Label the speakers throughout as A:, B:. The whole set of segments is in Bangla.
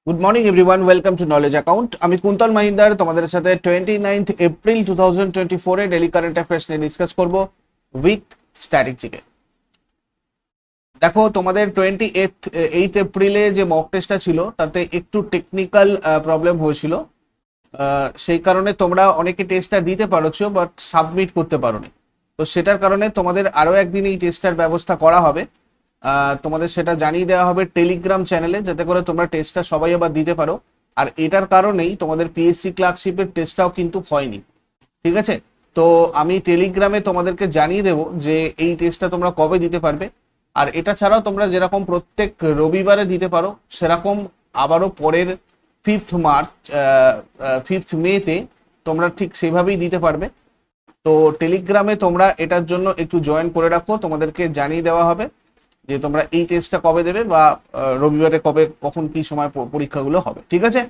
A: Good morning everyone, welcome to knowledge account. আমি কুন্তল মহিন্দার তোমাদের সাথে 29 এপ্রিল 2024 এ ডেলি কারেন্ট অ্যাফেয়ার্স নিয়ে ডিসকাস করব উইথ স্ট্যাটিক জিকে। দেখো, তোমাদের 28 এপ্রিলে যে মক টেস্টটা ছিল তাতে একটু টেকনিক্যাল প্রবলেম হয়েছিল। সেই কারণে তোমরা অনেকে টেস্টটা দিতে পারছো বাট সাবমিট করতে পারোনি। তো সেটার কারণে তোমাদের আরো একদিন এই টেস্টটার ব্যবস্থা করা হবে। তোমাদের সেটা জানিয়ে দেওয়া হবে টেলিগ্রাম চ্যানেলে, যাতে করে তোমরা টেস্টটা সবাই আবার দিতে পারো। আর এটার কারণেই তোমাদের পিএসসি ক্লার্কশিপের টেস্টটাও কিন্তু হয়নি, ঠিক আছে? তো আমি টেলিগ্রামে তোমাদেরকে জানিয়ে দেবো যে এই টেস্টটা তোমরা কবে দিতে পারবে। আর এটা ছাড়াও তোমরা যেরকম প্রত্যেক রবিবারে দিতে পারো, সেরকম আবারও পরের 5 মেতে তোমরা ঠিক সেভাবেই দিতে পারবে। তো টেলিগ্রামে তোমরা এটার জন্য একটু জয়েন করে রাখো, তোমাদেরকে জানিয়ে দেওয়া হবে যে তোমরা এই টেস্টটা কবে দেবে বা রবিবারে কবে কখন কি সময় পরীক্ষাগুলো হবে, ঠিক আছে?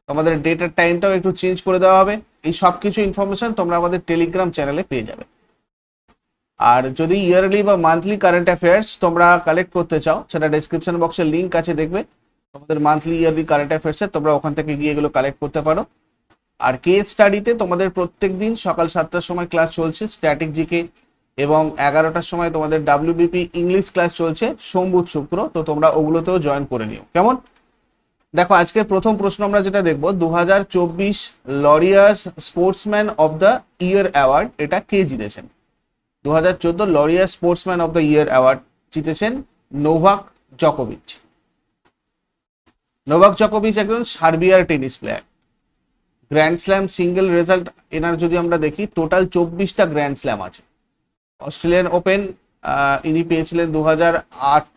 A: তোমাদের ডেটের টাইমটাও একটু চেঞ্জ করে দেওয়া হবে। এই সব কিছু ইনফরমেশন তোমরা আমাদের টেলিগ্রাম চ্যানেলে পেয়ে যাবে। আর যদি ইয়ারলি বা মান্থলি কারেন্ট অ্যাফেয়ার্স তোমরা কালেক্ট করতে চাও, সেটা ডেসক্রিপশন বক্সে লিঙ্ক আছে, দেখবে তোমাদের মান্থলি ইয়ারলি কারেন্ট অ্যাফেয়ার্সের, তোমরা ওখান থেকে গিয়ে এগুলো কালেক্ট করতে পারো। আর কেস স্টাডিতে তোমাদের প্রত্যেক দিন সকাল 7টার সময় ক্লাস চলছে স্ট্যাটিক জিকে, এবং 11টার সময় তোমাদের ডাব্লিউবিপি ইংলিশ ক্লাস চলছে সোম বুধ শুক্র। তো তোমরা ওগুলোতেও জয়েন করে নিও, কেমন? দেখো, আজকের প্রথম প্রশ্ন আমরা যেটা দেখবো, 2024 Laureus sportsman of the year award এটা কে জিতেছেন? 2014 Laureus sportsman of the year award জিতেছেন নোভাক জকোভিচ। নোভাক জকোভিচ একজন সার্বিয়ার tennis player. Grand slam single result এনার যদি আমরা দেখি, টোটাল 24টা গ্র্যান্ড স্ল্যাম আছে। অস্ট্রেলিয়ান ওপেন ইনি পেয়েছিলেন 2008,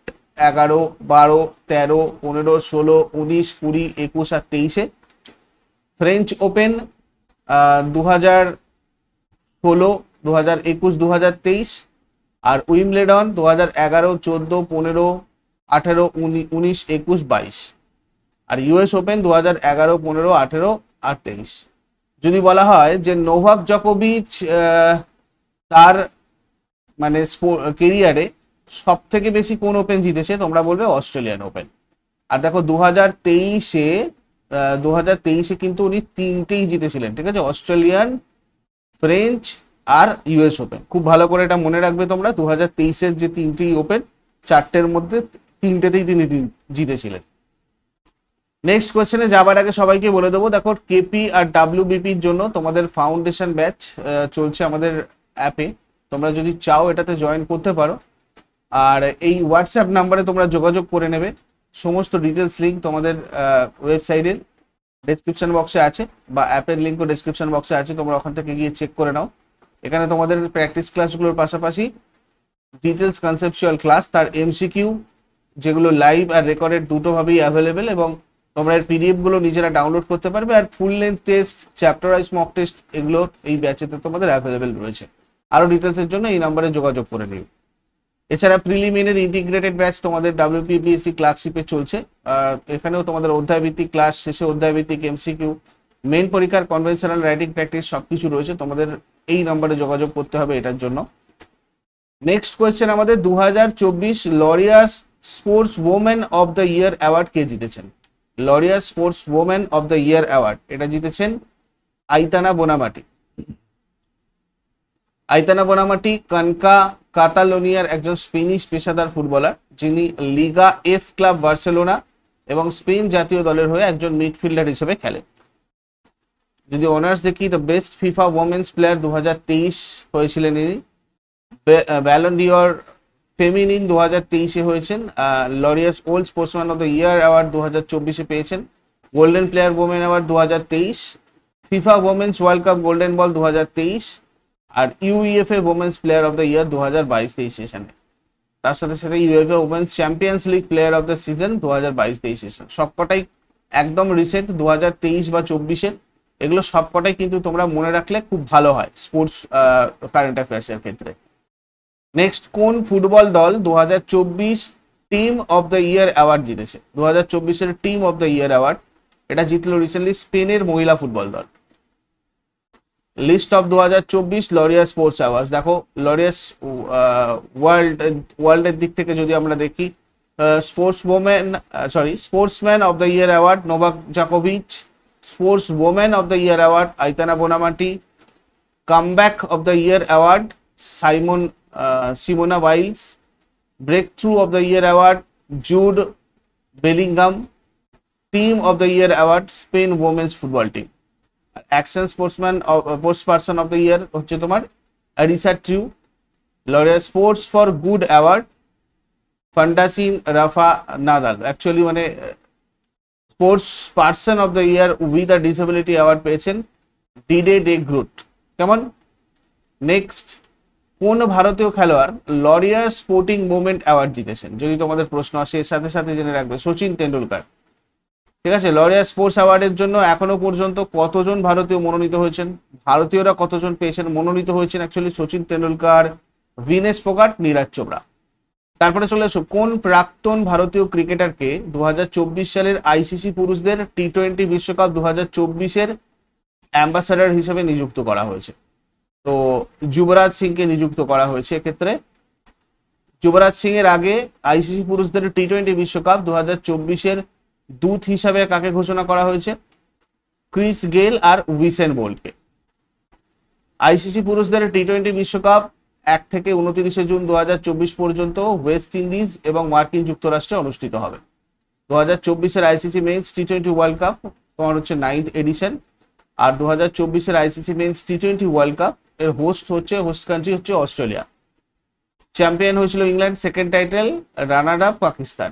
A: 11, 12, 13, 15, 16, 19, 20, 21 আর 23-এ। French Open 2016, 2021, 2023। আর উইম্বলেডন 2011, 14, 15, 18, 19, 21, 22। আর ইউএস ওপেন 2011, 15, 18 আর 23। যদি বলা হয় যে নোভাক জকোভিচ তার মানে কেরিয়ারে সব থেকে বেশি কোন ওপেন জিতেছে, তোমরা বলবে অস্ট্রেলিয়ান ওপেন। আর দেখো, 2023-এ কিন্তু উনি তিনটেই জিতেছিলেন, ঠিক আছে? অস্ট্রেলিয়ান, ফ্রেঞ্চ আর ইউএস ওপেন। খুব ভালো করে এটা মনে রাখবে তোমরা, 2023-এর যে তিনটেই ওপেন, চারটের মধ্যে তিনটেতেই তিনি জিতেছিলেন। নেক্সট কোয়েশ্চেনে যাবার আগে সবাইকে বলে দেবো, দেখো কেপি আর ডাব্লিউবিপির জন্য তোমাদের ফাউন্ডেশন ব্যাচ চলছে আমাদের অ্যাপে। তোমরা যদি চাও এটাতে জয়েন করতে পারো। আর এই হোয়াটসঅ্যাপ নাম্বারে তোমরা যোগাযোগ করে নেবে। সমস্ত ডিটেলস লিঙ্ক তোমাদের ওয়েবসাইটের ডেসক্রিপশন বক্সে আছে, বা অ্যাপের লিঙ্কও ডেসক্রিপশন বক্সে আছে, তোমরা ওখান থেকে গিয়ে চেক করে নাও। এখানে তোমাদের প্র্যাকটিস ক্লাসগুলোর পাশাপাশি ডিটেলস কনসেপচুয়াল ক্লাস, তার এমসিকিউ, যেগুলো লাইভ আর রেকর্ডেড দুটোভাবেই অ্যাভেলেবেল, এবং তোমরা এর পিডিএফ গুলো নিজেরা ডাউনলোড করতে পারবে। আর full length test, chapter wise mock test, এগুলো এই ব্যাচেতে তোমাদের অ্যাভেলেবেল রয়েছে। আরো ডিটেলসের জন্য এই নাম্বারে যোগাযোগ করে নিও। এছাড়া প্রিলিমিনারি ইন্টিগ্রেটেড ব্যাচ তোমাদের ডাব্লিউপিপিএসসি ক্লার্কশিপে চলছে। এখানেও তোমাদের অধ্যায়ভিত্তিক ক্লাস, শেষে অধ্যায়ভিত্তিক এমসিকিউ, মেন পরীক্ষার কনভেনশনাল রাইটিং প্র্যাকটিস সবকিছু রয়েছে। তোমাদের এই নাম্বারে যোগাযোগ করতে হবে এটার জন্য। নেক্সট কোয়েশ্চেন আমাদের, 2024 Laureus sports women of the year award কে জিতেছেন? Laureus sports women of the year award এটা জিতেছেন আইতানা বোনামাটি। আইতানা বোনামাটি কাতালোনিয়ার একজন স্পেনিশ পেশাদার ফুটবলার, যিনি লিগা এফ ক্লাব বার্সেলোনা এবং স্পেন জাতীয় দলের হয়ে একজন মিডফিল্ডার হিসেবে খেলে। যদি অনার্স দেখি, the best FIFA women's player 2023 হয়েছিলেন ইনি। ব্যালন ডিওর ফেমিনিন 2023-এ হয়েছেন। Laureus world sportsman of the year award 2024-এ পেয়েছেন। Golden player woman award 2023, FIFA women's world cup golden ball 2023, আর UEFA women's player of the year 2022-23 সেশনে। তার সাথে সাথে UEFA women's champions league player of the season 2022-23 session. সবকটাই একদম রিসেন্ট, 2023 বা 24-এর। এগুলো সবকটাই কিন্তু তোমরা মনে রাখলে খুব ভালো হয় স্পোর্টস কারেন্ট অ্যাফেয়ার্স এর ক্ষেত্রে। নেক্সট, কোন ফুটবল দল 2024 team of the year award জিতেছে? 2024-এর team of the year award এটা জিতলো রিসেন্টলি স্পেনের মহিলা ফুটবল দল। List of 2024 Laureus sports awards. দেখো, লরিয়াস ওয়ার্ল্ডের দিক থেকে যদি আমরা দেখি, sportsman of the year award Novak জোকোভিচ, sports women of the year award Aitana Bonmati, comeback of the year award Simone Biles, breakthrough of the year award Jude Bellingham, team of the year award Spain women's football team. Action sportsperson of the year হচ্ছে তোমার Arisa Trew. Laureus sports for good award Fundacion Rafa Nadal. Actually মানে sportsperson of the year with a disability award পেয়েছেন ডিডে ডে গ্রুট। কেমন? নেক্সট, কোন ভারতীয় খেলোয়াড় লরিয়াল স্পোর্টিং মুভমেন্ট অ্যাওয়ার্ড জিতেছেন? যদি তোমাদের প্রশ্ন আসে এর সাথে সাথে জেনে রাখবে সচিন তেন্ডুলকার। ঠিক আছে, লরিয়াল স্পোর্টস অ্যাওয়ার্ডের জন্য এখনো পর্যন্ত কতজন ভারতীয় মনোনীত হয়েছেন? ভারতীয়রা কতজন পেয়েছেন মনোনীত হয়েছেন? অ্যাকচুয়ালি সচিন তেন্ডুলকার, ভিনেশ ফোগাট, নীরাজ চোপড়া। তারপরে চলে এসো, কোন প্রাক্তন ভারতীয় ক্রিকেটারকে 2024 সালের আইসিসি পুরুষদের টি-20 বিশ্বকাপ 2024-এর অ্যাম্বাসাডার হিসেবে নিযুক্ত করা হয়েছে? তো যুবরাজ সিংকে নিযুক্ত করা হয়েছে। এক্ষেত্রে যুবরাজ সিং এর আগে আইসিসি পুরুষদের টি-20 বিশ্বকাপ 2024-এর দূত হিসাবে কাকে ঘোষণা করা হয়েছে? ক্রিস গেল আর উইসেন বোল্টকে। আইসিসি পুরুষদের টি-20 বিশ্বকাপ 1 থেকে 29 জুন 2024 পর্যন্ত ওয়েস্ট ইন্ডিজ এবং মার্কিন যুক্তরাষ্ট্রে অনুষ্ঠিত হবে। 2024-এর আইসিসি মেন্স টি-20 ওয়ার্ল্ড কাপ তোমার হচ্ছে 9th এডিশন। আর 2024-এর আইসিসি মেন্স টি-20 ওয়ার্ল্ড কাপ এর হোস্ট কান্ট্রি হচ্ছে অস্ট্রেলিয়া। চ্যাম্পিয়ন হয়েছিল England, second title runner up Pakistan.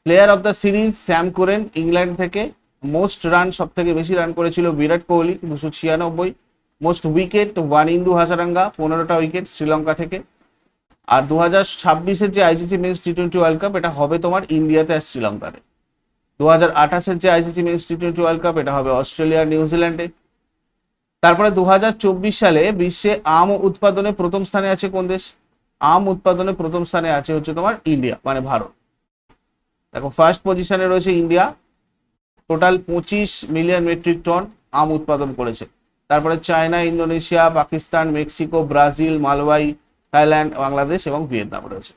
A: Player of the series Sam Curran England থেকে। মোস্ট রান, সব থেকে বেশি রান করেছিল বিরাট কোহলি 296। মোস্ট উইকেট ওয়ানিন্দু হাসারাঙ্গা 15টা উইকেট শ্রীলঙ্কা থেকে। আর 2026-এর যে আইসিসি মেন্স টি-20 ওয়ার্ল্ড কাপ এটা হবে তোমার ইন্ডিয়াতে আর শ্রীলঙ্কাতে। 2028-এর যে আইসিসি মেন্স টি-20 ওয়ার্ল্ড কাপ এটা হবে অস্ট্রেলিয়া নিউজিল্যান্ডে। তারপরে 2024 সালে বিশ্বে আম উৎপাদনে প্রথম স্থানে আছে কোন দেশ? আম উৎপাদনে প্রথম স্থানে আছে হচ্ছে তোমার ইন্ডিয়া, মানে ভারত। দেখো, ফার্স্ট পজিশনে রয়েছে India, total 25 million metric ton আম উৎপাদন করেছে। তারপরে China, Indonesia, Pakistan, Mexico, Brazil, Malawi, Thailand, Bangladesh এবং ভিয়েতনাম রয়েছে।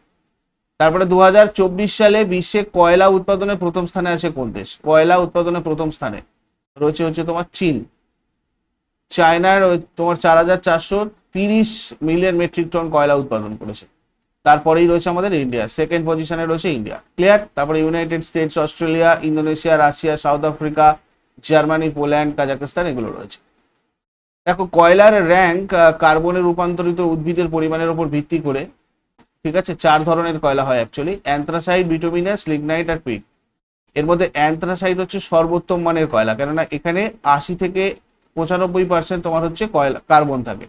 A: তারপরে 2024 সালে বিশ্বে কয়লা উৎপাদনে প্রথম স্থানে আছে কোন দেশ? কয়লা উৎপাদনে প্রথম স্থানে রয়েছে হচ্ছে তোমার চীন। চায়নার তোমার 4430 মিলিয়ন মেট্রিক টন কয়লা উৎপাদন করেছে। তারপরেই রয়েছে আমাদের ইন্ডিয়া, সেকেন্ড পজিশনে রয়েছে ইন্ডিয়া। ক্লিয়ার? তারপরে United states, Australia, Indonesia, Russia, south Africa, Germany, Poland, Kazakhstan এগুলো রয়েছে। দেখো, কয়লার র্যাঙ্ক কার্বনে রূপান্তরিত উদ্ভিদের পরিমাণের উপর ভিত্তি করে, ঠিক আছে, 4 ধরনের কয়লা হয় অ্যাকচুয়ালি: অ্যান্থ্রাসাইট, বিটুমিনাস, লিগনাইট আর পিট। এর মধ্যে অ্যান্থ্রাসাইট হচ্ছে সর্বোত্তম মানের কয়লা, কেননা এখানে 80 থেকে 95% তোমার হচ্ছে কয়লা কার্বন থাকে।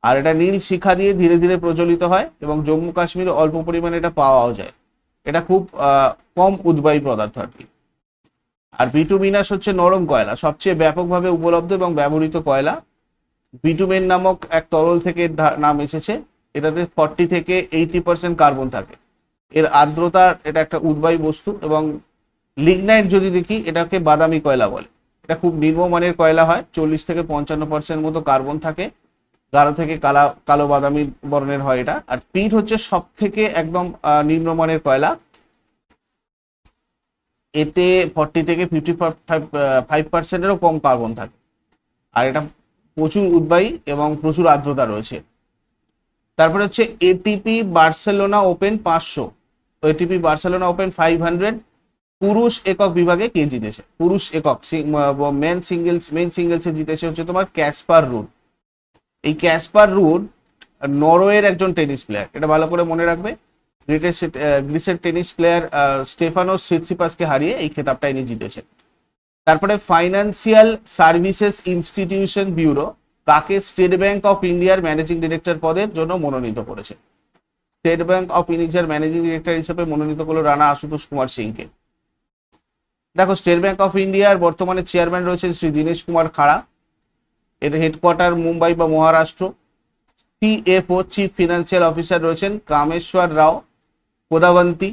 A: আর এটা নীল শিখা দিয়ে ধীরে ধীরে প্রজ্বলিত হয় এবং জম্মু কাশ্মীরে অল্প পরিমাণে এটা পাওয়াও যায়। এটা খুব কম উদ্বায়ী পদার্থ আর কি। আর বিটুমিনাস হচ্ছে নরম কয়লা, সবচেয়ে ব্যাপকভাবে উপলব্ধ এবং ব্যবহৃত কয়লা। বিটুমেন নামক এক তরল থেকে নাম এসেছে। এটাতে 40 থেকে 80% কার্বন থাকে। এর আর্দ্রতা, এটা একটা উদ্বায়ী বস্তু। এবং লিগনাইট যদি দেখি, এটাকে বাদামি কয়লা বলে। এটা খুব নিম্নমানের কয়লা হয়, 40 থেকে 55% মতো কার্বন থাকে, গাঢ় থেকে কালো বাদামি বর্ণের হয় এটা। আর পিট হচ্ছে সব থেকে একদম নিম্নমানের কয়লা, এতে 40 থেকে 55%-এরও কম কার্বন থাকে। আর এটা প্রচুর উদ্বায়ী এবং প্রচুর আর্দ্রতা রয়েছে। তারপরে হচ্ছে ATP Barcelona open 500, ATP Barcelona open 500 পুরুষ একক বিভাগে কে জিতেছে? পুরুষ একক মেন সিঙ্গেলসে জিতেছে হচ্ছে তোমার ক্যাসপার রুড। এই ক্যাসপার রুড নরওয়ের একজন টেনিস প্লেয়ার, এটা ভালো করে মনে রাখবে। গ্রিসের টেনিস প্লেয়ার স্টেফানোস সিটসিপাসকে হারিয়ে এই খেতাবটা ইনি জিতেছেন। তারপরে ফাইন্যান্সিয়াল সার্ভিসেস ইনস্টিটিউশন ব্যুরো কাকে স্টেট ব্যাংক অফ ইন্ডিয়ার ম্যানেজিং ডিরেক্টর পদের জন্য মনোনীত করেছে? স্টেট ব্যাংক অফ ইন্ডিয়ার ম্যানেজিং ডিরেক্টর হিসেবে মনোনীত করলো রানা আশুতোষ কুমার সিংকে। দেখো, স্টেট ব্যাংক অফ ইন্ডিয়ার বর্তমানে চেয়ারম্যান রয়েছেন শ্রী দীনেশ কুমার খাড়া। এর হেডকোয়ার্টার মুম্বাই বা Maharashtra. CFO chief financial officer রয়েছেন কামেশ্বর রাও কোদাবন্তী।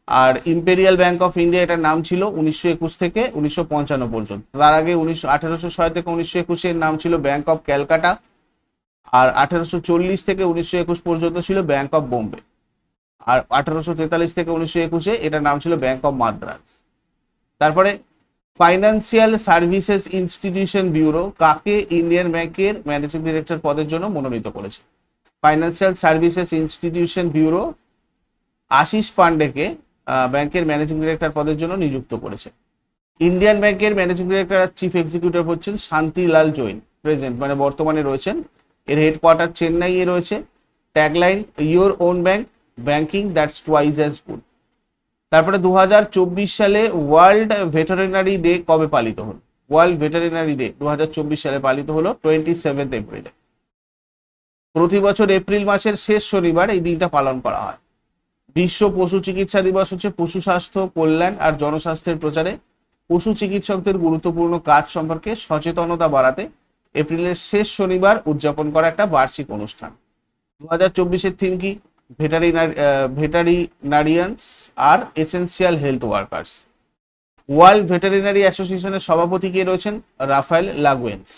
A: আর ইম্পেরিয়াল ব্যাংক অফ ইন্ডিয়া এটার নাম ছিল 1921 থেকে 1955 পর্যন্ত। তার আগে 1806 থেকে 1921 এর নাম ছিল ব্যাংক অফ ক্যালকাটা। আর 1840 থেকে 1921 পর্যন্ত ছিল ব্যাংক অফ বোম্বে। আর 1843 থেকে 1921 এটার নাম ছিল ব্যাংক অফ মাদ্রাজ। তারপরে ফাইন্যান্সিয়াল সার্ভিসেস ইনস্টিটিউশন ব্যুরো কাকে ইন্ডিয়ান ব্যাংকের ম্যানেজিং ডিরেক্টর পদের জন্য মনোনীত করেছে? Financial services institution bureau Ashish পান্ডেকে ব্যাংকের ম্যানেজিং ডিরেক্টর পদের জন্য নিযুক্ত করেছে। ইন্ডিয়ান ব্যাংকের ম্যানেজিং ডিরেক্টর আর চিফ এক্সিকিউটিভ হচ্ছেন শান্তিলাল জৈন, প্রেজেন্ট মানে বর্তমানে রয়েছেন। এর হেডকোয়ার্টার চেন্নাইয়ে রয়েছে। Tagline your own bank, banking that's twice as good. তারপরে 2024 সালে ওয়ার্ল্ড ভেটেরিনারি ডে কবে পালিত হলো? ওয়ার্ল্ড ভেটেরিনারি ডে 2024 সালে পালিত হলো 27 এপ্রিলে। প্রতি বছর এপ্রিল মাসের শেষ শনিবার এই দিনটা পালন করা হয়। বিশ্ব পশু চিকিৎসা দিবস হচ্ছে পশু স্বাস্থ্য কল্যাণ আর জনস্বাস্থ্যের প্রচারে পশু চিকিৎসকদের গুরুত্বপূর্ণ কাজ সম্পর্কে সচেতনতা বাড়াতে এপ্রিলের শেষ শনিবার উদযাপন করা একটা বার্ষিক অনুষ্ঠান। 2024-এর থিম কি? ভেটারিনারিয়ান্স আর essential health workers. World veterinary অ্যাসোসিয়েশনের সভাপতি কে রয়েছেন? Rafael Laguens.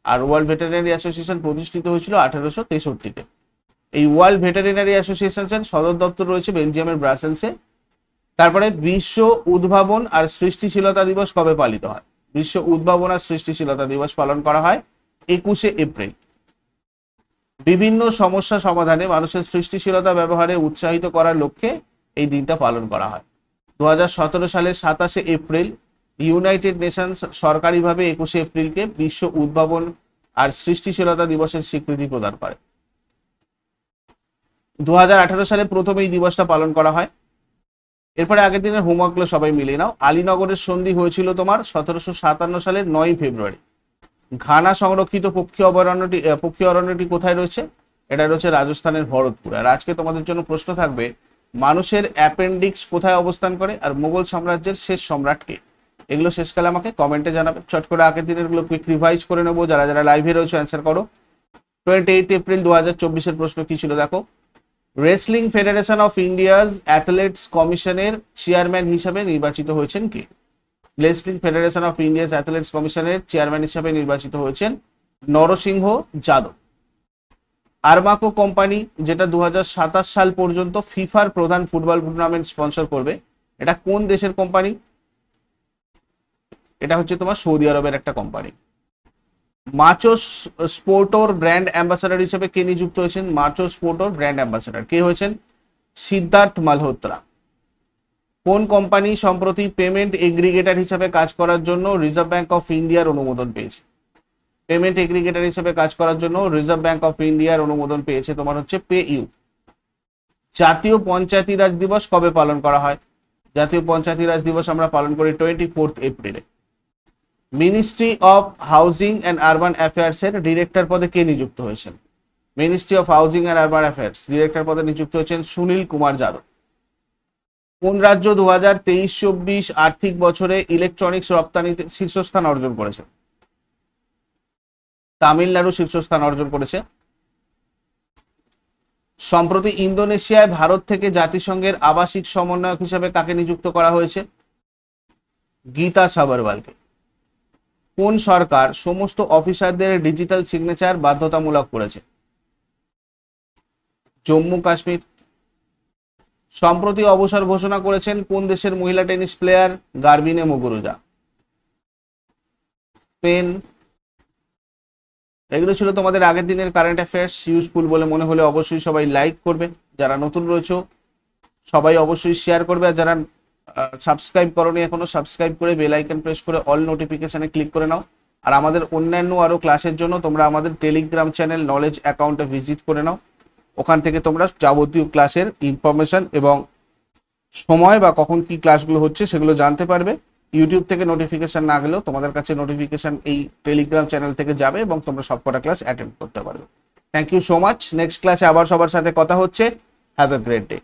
A: আর ওয়ার্ল্ড ভেটেরিনারি অ্যাসোসিয়েশন প্রতিষ্ঠিত হয়েছিল 1863-তে। এই ওয়ার্ল্ড ভেটেরিনারি অ্যাসোসিয়েশনের সদর দপ্তর রয়েছে বেলজিয়ামের ব্রাসেলসে। তারপরে বিশ্ব উদ্ভাবন আর সৃষ্টিশীলতা দিবস কবে পালিত হয়? বিশ্ব উদ্ভাবন আর সৃষ্টিশীলতা দিবস পালন করা হয় 21 এপ্রিল। বিভিন্ন সমস্যা সমাধানে মানুষের সৃষ্টিশীলতা ব্যবহারে উৎসাহিত করার লক্ষ্যে এই দিনটা পালন করা হয়। 2017 সালের 27 এপ্রিল ইউনাইটেড নেশনস সরকারিভাবে 21 এপ্রিলকে বিশ্ব উদ্ভাবন আর সৃষ্টিশীলতা দিবসের স্বীকৃতি প্রদান করে। 2018 সালে প্রথম এই দিবসটা পালন করা হয়। এরপরে আগের দিনের হোমওয়ার্কগুলো সবাই মিলিয়ে নাও। আলীনগরের সন্ধি হয়েছিল তোমার 1757 সালের 9 ফেব্রুয়ারি। ঘানা সংরক্ষিত পক্ষী অরণ্যটি কোথায় রয়েছে? এটা রয়েছে রাজস্থানের ভরতপুর। আর আজকে তোমাদের জন্য প্রশ্ন থাকবে, মানুষের অ্যাপেন্ডিক্স কোথায় অবস্থান করে আর মুঘল সাম্রাজ্যের শেষ সম্রাটকে? এগুলো শেষকালে আমাকে কমেন্টে জানাবে। চট করে আগের দিনের গুলো কুইক রিভাইজ করে নেবো। যারা যারা লাইভে রয়েছে অ্যান্সার করো। 28 এপ্রিল 2024-এর প্রশ্ন কি ছিল দেখো। Wrestling federation of India's athletes কমিশনের চেয়ারম্যান হিসাবে নির্বাচিত হয়েছেন কে? Wrestling federation of India's athletes কমিশনের চেয়ারম্যান হিসাবে নির্বাচিত হয়েছেন নরসিংহ যাদব। আরমাকো কোম্পানি, যেটা 2027 সাল পর্যন্ত ফিফার প্রধান ফুটবল টুর্নামেন্ট স্পন্সর করবে, এটা কোন দেশের কোম্পানি? এটা হচ্ছে তোমার সৌদি আরবের একটা কোম্পানি। মাচোস স্পোর্টোর ব্র্যান্ড অ্যাম্বাসাডার হিসেবে কে নিযুক্ত হয়েছেন? মাচোস স্পোর্টোর ব্র্যান্ড অ্যাম্বাসাডার কে হয়েছেন? সিদ্ধার্থ মালহোত্রা। কোন কোম্পানি সম্প্রতি পেমেন্ট এগ্রিগেটর হিসেবে কাজ করার জন্য রিজার্ভ ব্যাংক অফ ইন্ডিয়ার অনুমোদন পেয়েছে? পেমেন্ট এগ্রিগেটর হিসেবে কাজ করার জন্য রিজার্ভ ব্যাংক অফ ইন্ডিয়ার অনুমোদন পেয়েছে তোমার হচ্ছে পেইউ। জাতীয় পঞ্চায়েতি রাজ দিবস কবে পালন করা হয়? জাতীয় পঞ্চায়েতি রাজ দিবস আমরা পালন করি 24 এপ্রিলে। Ministry of housing and urban affairs এর ডিরেক্টর পদে কে নিযুক্ত হয়েছেন? Ministry of housing and urban affairs director পদে নিযুক্ত হয়েছেন সুনীল কুমার যাদব। কোন রাজ্য 2023-24 আর্থিক বছরে ইলেকট্রনিক্স রপ্তানিতে শীর্ষস্থান অর্জন করেছে? তামিলনাড়ু শীর্ষস্থান অর্জন করেছে। সম্প্রতি ইন্দোনেশিয়ায় ভারত থেকে জাতিসংঘের আবাসিক সমন্বয়ক হিসেবে কাকে নিযুক্ত করা হয়েছে? গীতা সাবরওয়ালকে। কোন সরকার সমস্ত অফিসারদের ডিজিটাল সিগনেচার বাধ্যতামূলক করেছে? জম্মু কাশ্মীর। সম্প্রতি অবসর ঘোষণা করেছেন কোন দেশের মহিলা tennis player? Garbine Muguruza, Spain. এগুলো ছিল তোমাদের আগের দিনের কারেন্ট অ্যাফেয়ার্স। ইউজফুল বলে মনে হলে অবশ্যই সবাই লাইক করবে। যারা নতুন রয়েছে সবাই অবশ্যই শেয়ার করবে। আর যারা সাবস্ক্রাইব করোনি এখনো, সাবস্ক্রাইব করে বেল আইকন প্রেস করে অল নোটিফিকেশনে ক্লিক করে নাও। আর আমাদের অন্যান্য আরো ক্লাসের জন্য তোমরা আমাদের টেলিগ্রাম চ্যানেল নলেজ অ্যাকাউন্টে ভিজিট করে নাও। ওখান থেকে তোমরা যাবতীয় ক্লাসের ইনফরমেশন এবং সময় বা কখন কি ক্লাসগুলো হচ্ছে সেগুলো জানতে পারবে। ইউটিউব থেকে নোটিফিকেশন না গেলেও তোমাদের কাছে নোটিফিকেশন এই টেলিগ্রাম চ্যানেল থেকে যাবে এবং তোমরা সবকটা ক্লাস অ্যাটেন্ড করতে পারবে। Thank you so much. Next ক্লাসে আবার সবার সাথে কথা হচ্ছে। Have a great day.